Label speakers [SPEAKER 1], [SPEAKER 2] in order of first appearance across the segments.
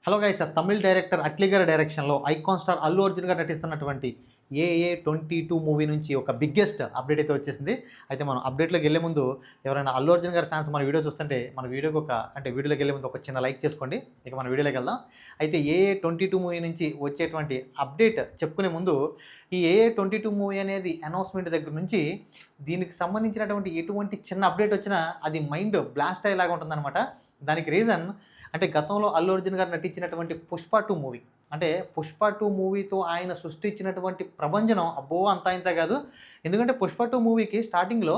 [SPEAKER 1] Hello guys, Tamil director Atlee గారి డైరెక్షన్లో icon star Allu Arjun గారు నటిస్తున్నటువంటి AA22 మూవీ నుంచి ఒక బిగ్గెస్ట్ అప్డేట్ అయితే వచ్చేసింది. అయితే మనం అప్డేట్లోకి వెళ్ళే ముందు ఎవరైనా అల్లు అర్జున్ గారి ఫ్యాన్స్ మన వీడియో చూస్తుంటే మన వీడియోకి వీడియోలోకి వెళ్ళే ముందు ఒక చిన్న లైక్ చేసుకోండి. ఇక మన వీడియోలోకి వెళ్దాం. అయితే AA22 మూవీ నుంచి వచ్చేటువంటి అప్డేట్ చెప్పుకునే ముందు ఈ AA22 మూవీ అనేది అనౌన్స్మెంట్ దగ్గర నుంచి దీనికి సంబంధించినటువంటి ఎటువంటి చిన్న అప్డేట్ వచ్చినా అది మైండ్ బ్లాస్ట్ అయ్యేలాగా ఉంటుందన్నమాట. దానికి రీజన్ అంటే గతంలో అల్లు అర్జున్ గారు నటించినటువంటి పుష్ప 2 మూవీ, అంటే పుష్ప 2 మూవీతో ఆయన సృష్టించినటువంటి ప్రభంజనం అబ్బో అంతా ఇంత కాదు. ఎందుకంటే పుష్ప 2 మూవీకి స్టార్టింగ్లో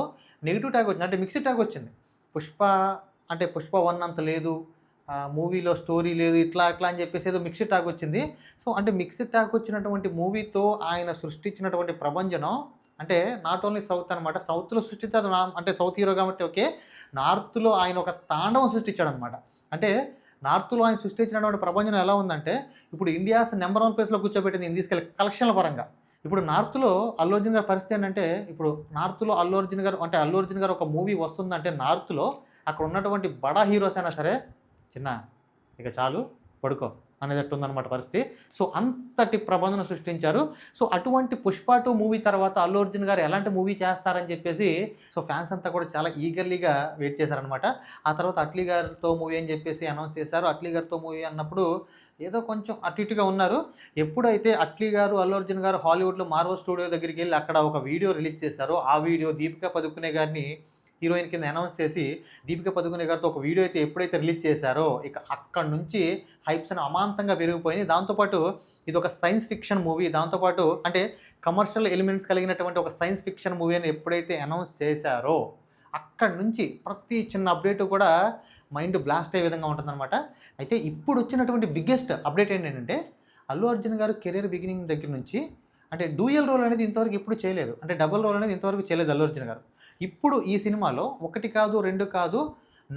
[SPEAKER 1] నెగిటివ్ టాక్ వచ్చింది, అంటే మిక్స్డ్ టాక్ వచ్చింది. పుష్ప 1 అంత లేదు, మూవీలో స్టోరీ లేదు, ఇట్లా అని చెప్పేసి ఏదో మిక్స్డ్ టాక్ వచ్చింది. సో అంటే మిక్స్డ్ టాక్ వచ్చినటువంటి మూవీతో ఆయన సృష్టించినటువంటి ప్రభంజనం అంటే నాట్ ఓన్లీ సౌత్ అనమాట. సౌత్లో సృష్టించాడు అంటే సౌత్ హీరో కాబట్టి ఓకే, నార్త్లో ఆయన ఒక తాండవం సృష్టించాడు అనమాట. అంటే నార్త్లో ఆయన సృష్టించినటువంటి ప్రపంచం ఎలా ఉందంటే ఇప్పుడు ఇండియాస్ నెంబర్ 1 ప్లేస్లో కూర్చోబెట్టింది ఇంక తీసుకెళ్ళి కలెక్షన్ల పరంగా. ఇప్పుడు నార్త్లో అల్లు అర్జున్ గారి పరిస్థితి ఏంటంటే, ఇప్పుడు నార్త్లో అల్లు అర్జున్ గారు ఒక మూవీ వస్తుందంటే నార్త్లో అక్కడ ఉన్నటువంటి బడా హీరోస్ అయినా సరే చిన్న ఇక చాలు పడుకో అనేటట్టు ఉందన్నమాట పరిస్థితి. సో అంతటి ప్రబంధన సృష్టించారు. సో అటువంటి పుష్ప 2 మూవీ తర్వాత అల్లు అర్జున్ గారు ఎలాంటి మూవీ చేస్తారని చెప్పేసి సో ఫ్యాన్స్ అంతా కూడా చాలా ఈగర్లీగా వెయిట్ చేశారనమాట. ఆ తర్వాత అట్లీ గారితో మూవీ అని చెప్పేసి అనౌన్స్ చేశారు. అట్లీ గారితో మూవీ అన్నప్పుడు ఏదో కొంచెం అటు ఇటుగా ఉన్నారు. ఎప్పుడైతే అట్లీ గారు అల్లు అర్జున్ గారు హాలీవుడ్లో మార్వల్ స్టూడియో దగ్గరికి వెళ్ళి అక్కడ ఒక వీడియో రిలీజ్ చేశారో, ఆ వీడియో దీపికా పదుకునే గారిని హీరోయిన్ కింద అనౌన్స్ చేసి దీపికా పదుకునే గారితో ఒక వీడియో అయితే ఎప్పుడైతే రిలీజ్ చేశారో ఇక అక్కడి నుంచి హైప్స్ అని అమాంతంగా పెరిగిపోయినాయి. దాంతోపాటు ఇది ఒక సైన్స్ ఫిక్షన్ మూవీ, దాంతోపాటు అంటే కమర్షియల్ ఎలిమెంట్స్ కలిగినటువంటి ఒక సైన్స్ ఫిక్షన్ మూవీ అని ఎప్పుడైతే అనౌన్స్ చేశారో అక్కడి నుంచి ప్రతి చిన్న అప్డేట్ కూడా మైండ్ బ్లాస్ట్ అయ్యే విధంగా ఉంటుందన్నమాట. అయితే ఇప్పుడు వచ్చినటువంటి బిగ్గెస్ట్ అప్డేట్ ఏంటంటే అల్లు అర్జున్ గారు కెరీర్ బిగినింగ్ దగ్గర నుంచి అంటే డ్యూయల్ రోల్ అనేది ఇంతవరకు ఎప్పుడు చేయలేదు, అంటే డబుల్ రోల్ అనేది ఇంతవరకు చేయలేదు అల్లు అర్జున్ గారు. ఇప్పుడు ఈ సినిమాలో 1 కాదు 2 కాదు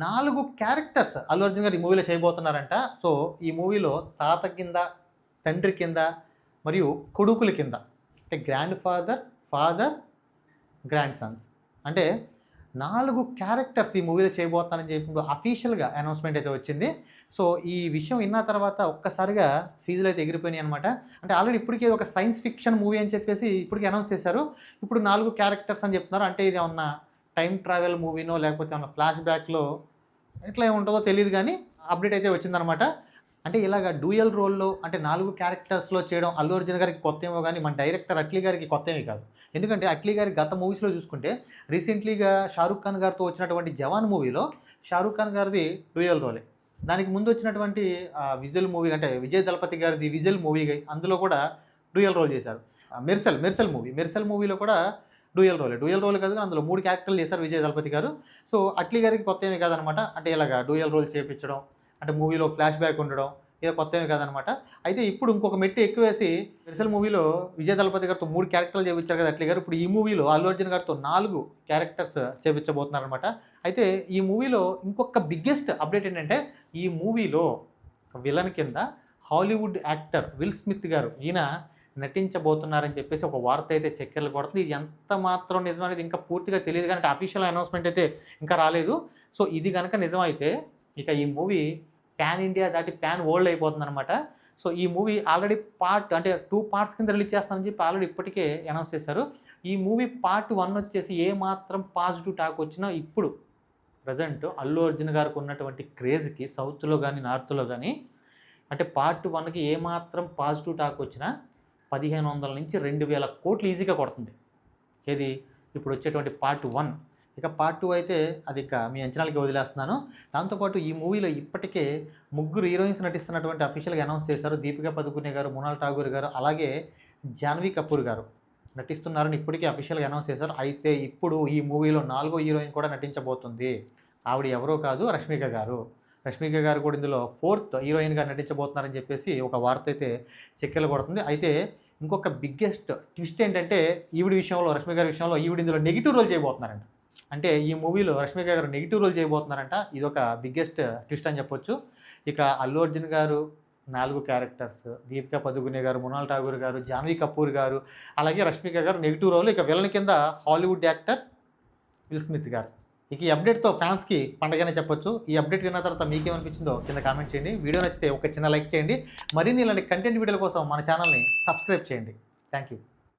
[SPEAKER 1] 4 క్యారెక్టర్స్ అల్లు అర్జున్ గారు ఈ మూవీలో చేయబోతున్నారంట. సో ఈ మూవీలో తాత కింద, తండ్రి కింద మరియు కొడుకుల కింద, అంటే గ్రాండ్ ఫాదర్, గ్రాండ్ సన్స్, అంటే 4 క్యారెక్టర్స్ ఈ మూవీలో చేయబోతానని చెప్పి అఫీషియల్గా అనౌన్స్మెంట్ అయితే వచ్చింది. సో ఈ విషయం విన్న తర్వాత ఒక్కసారిగా ఫీజులు అయితే ఎగిరిపోయినాయి అనమాట. అంటే ఆల్రెడీ ఇప్పటికే ఒక సైన్స్ ఫిక్షన్ మూవీ అని చెప్పేసి ఇప్పటికే అనౌన్స్ చేశారు. ఇప్పుడు 4 క్యారెక్టర్స్ అని చెప్తున్నారు. అంటే ఇది ఏమన్నా టైం ట్రావెల్ మూవీనో లేకపోతే ఏమన్నా ఫ్లాష్ బ్యాక్లో ఎట్లా ఏముంటుందో తెలియదు, కానీ అప్డేట్ అయితే వచ్చిందనమాట. అంటే ఇలాగ డ్యూయల్ రోల్లో అంటే 4 క్యారెక్టర్స్లో చేయడం అల్లు అర్జున్ గారికి కొత్త ఏమో, కానీ మన డైరెక్టర్ అట్లీ గారికి కొత్త ఏమీ కాదు. ఎందుకంటే అట్లీ గారి గత మూవీస్లో చూసుకుంటే రీసెంట్లీగా షారూఖ్ ఖాన్ గారితో వచ్చినటువంటి జవాన్ మూవీలో షారూఖ్ ఖాన్ గారిది డ్యూయల్ రోలే. దానికి ముందు వచ్చినటువంటి విజిల్ మూవీ అంటే విజయ్ దళపతి గారిది విజిల్ మూవీ, అందులో కూడా డ్యూయల్ రోల్ చేశారు. మెర్సెల్ మూవీలో కూడా డ్యూయల్ రోల్ కాదు, అందులో 3 క్యారెక్టర్లు చేశారు విజయ్ దళపతి గారు. సో అట్లీ గారికి కొత్త ఏమీ కాదనమాట. అంటే ఇలాగ డ్యూయల్ రోల్ చేయించడం, అంటే మూవీలో ఫ్లాష్ బ్యాక్ ఉండడం ఇక కొత్త ఏమీ కాదనమాట. అయితే ఇప్పుడు ఇంకొక మెట్టు ఎక్కువేసి మెర్సెల్ మూవీలో విజయ్ దళపతి గారితో 3 క్యారెక్టర్లు చేయించారు కదా అట్లీ గారు, ఇప్పుడు ఈ మూవీలో అల్లు అర్జున్ గారితో 4 క్యారెక్టర్స్ చేయించబోతున్నారనమాట. అయితే ఈ మూవీలో ఇంకొక బిగ్గెస్ట్ అప్డేట్ ఏంటంటే ఈ మూవీలో విలన్ కింద హాలీవుడ్ యాక్టర్ విల్ స్మిత్ గారు ఈయన నటించబోతున్నారని చెప్పేసి ఒక వార్త అయితే చక్కెర్లు కొడుతుంది. ఇది ఎంత మాత్రం నిజం అనేది ఇంకా పూర్తిగా తెలియదు, కానీ అఫీషియల్ అనౌన్స్మెంట్ అయితే ఇంకా రాలేదు. సో ఇది కనుక నిజమైతే ఇక ఈ మూవీ ప్యాన్ ఇండియా దాటి ప్యాన్ వరల్డ్ అయిపోతుంది అనమాట. సో ఈ మూవీ ఆల్రెడీ అంటే 2 పార్ట్స్ కింద రిలీజ్ చేస్తానని చెప్పి ఆల్రెడీ ఇప్పటికే అనౌన్స్ చేశారు. ఈ మూవీ పార్ట్ 1 వచ్చేసి ఏ మాత్రం పాజిటివ్ టాక్ వచ్చినా ఇప్పుడు ప్రజెంట్ అల్లు అర్జున్ గారికి ఉన్నటువంటి క్రేజ్కి సౌత్లో కానీ నార్త్లో కానీ అంటే పార్ట్ 1కి ఏ మాత్రం పాజిటివ్ టాక్ వచ్చినా 1500 నుంచి 2000 కోట్లు ఈజీగా కొడుతుంది. ఏది ఇప్పుడు వచ్చేటువంటి పార్ట్ 1. ఇక పార్ట్ 2 అయితే అది ఇక మీ అంచనాలకి వదిలేస్తున్నాను. దాంతోపాటు ఈ మూవీలో ఇప్పటికే 3 హీరోయిన్స్ నటిస్తున్నటువంటి అఫీషియల్గా అనౌన్స్ చేశారు. దీపికా పదుకునే గారు, మృణాల్ ఠాగూర్ గారు, అలాగే జాన్వీ కపూర్ గారు నటిస్తున్నారని ఇప్పటికే అఫీషియల్గా అనౌన్స్ చేశారు. అయితే ఇప్పుడు ఈ మూవీలో 4వ హీరోయిన్ కూడా నటించబోతుంది. ఆవిడ ఎవరో కాదు, రష్మిక గారు కూడా ఇందులో 4th హీరోయిన్గా నటించబోతున్నారని చెప్పేసి ఒక వార్త అయితే చెక్కెలు కొడుతుంది. అయితే ఇంకొక బిగ్గెస్ట్ ట్విస్ట్ ఏంటంటే రష్మిక గారి విషయంలో ఈవిడ ఇందులో నెగిటివ్ రోల్ చేయబోతున్నారంట. అంటే ఈ మూవీలో రష్మిక గారు నెగిటివ్ రోల్ చేయబోతున్నారంట. ఇది ఒక బిగ్గెస్ట్ ట్విస్ట్ అని చెప్పొచ్చు. ఇక అల్లు అర్జున్ గారు 4 క్యారెక్టర్స్, దీపికా పదుకునే గారు, మృణాల్ ఠాగూర్ గారు, జాన్వీ కపూర్ గారు, అలాగే రష్మిక గారు నెగిటివ్ రోల్. ఇక విలన్ కింద హాలీవుడ్ యాక్టర్ విల్ స్మిత్ గారు. ఇక ఈ అప్డేట్తో ఫ్యాన్స్కి పండగనే చెప్పొచ్చు. ఈ అప్డేట్ విన్న తర్వాత మీకేమనిపించిందో కింద కామెంట్ చేయండి. వీడియో నచ్చితే ఒక చిన్న లైక్ చేయండి. మరిన్ని ఇలాంటి కంటెంట్ వీడియోల కోసం మన ఛానల్ని సబ్స్క్రైబ్ చేయండి. Thank you.